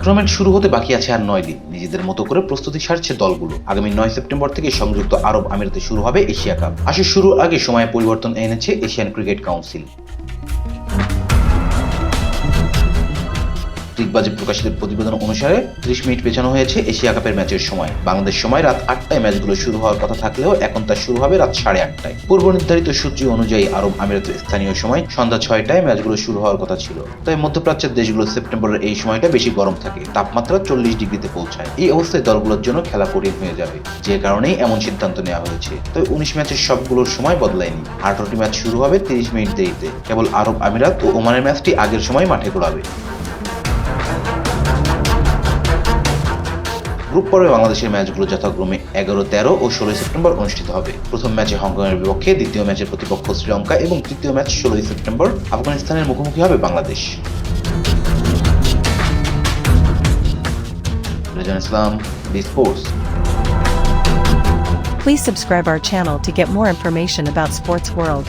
Tournament শুরু হতে বাকি আছে আর 9 দিন। নিজেদের মতো করে প্রস্তুতি সারছে দলগুলো। আগামী 9 সেপ্টেম্বর থেকে সংযুক্ত আরব আমিরাতে শুরু হবে এশিয়া কাপ। আসর শুরুর আগে সময়ে পরিবর্তন এনেছে এশিয়ান ক্রিকেট কাউন্সিল। বাজে প্রকাশিত প্রতিবেদন অনুসারে 30 মিনিট পেছানো হয়েছে এশিয়া কাপের ম্যাচের সময়। বাংলাদেশ সময় রাত 8টায় ম্যাচগুলো শুরু হওয়ার কথা থাকলেও এখন তা শুরু হবে রাত 8:30টায়। পূর্ব নির্ধারিত সূচি অনুযায়ী আরব আমিরাতের স্থানীয় সময় সন্ধ্যা 6টায় ম্যাচগুলো শুরু হওয়ার কথা ছিল। তাই মধ্যপ্রাচ্যের দেশগুলো সেপ্টেম্বরের এই সময়টা বেশি গরম থাকে, তাপমাত্রা 40 ডিগ্রিতে পৌঁছায়। এই অবস্থায় দলগুলোর জন্য খেলা কঠিন হয়ে যাবে, যে কারণেই এমন সিদ্ধান্ত নেওয়া হয়েছে। তবে 19 ম্যাচের সবগুলোর সময় বদলায়নি। 18টি ম্যাচ শুরু হবে 30 মিনিট দেরিতে। কেবল আরব আমিরাত ও ওমানের ম্যাচটি আগের সময় মাঠে গড়াবে। গ্রুপ পর্বে বাংলাদেশের ম্যাচগুলো যথাক্রমে 11, 13 ও 16 সেপ্টেম্বর অনুষ্ঠিত হবে। প্রথম ম্যাচে হংকংয়ের বিপক্ষে, দ্বিতীয় ম্যাচের প্রতিপক্ষ শ্রীলঙ্কা এবং তৃতীয় ম্যাচ 16 সেপ্টেম্বর আফগানিস্তানের মুখোমুখি হবে Bangladesh. Rezan Islam, B sports. Please subscribe our channel to get more information about sports world.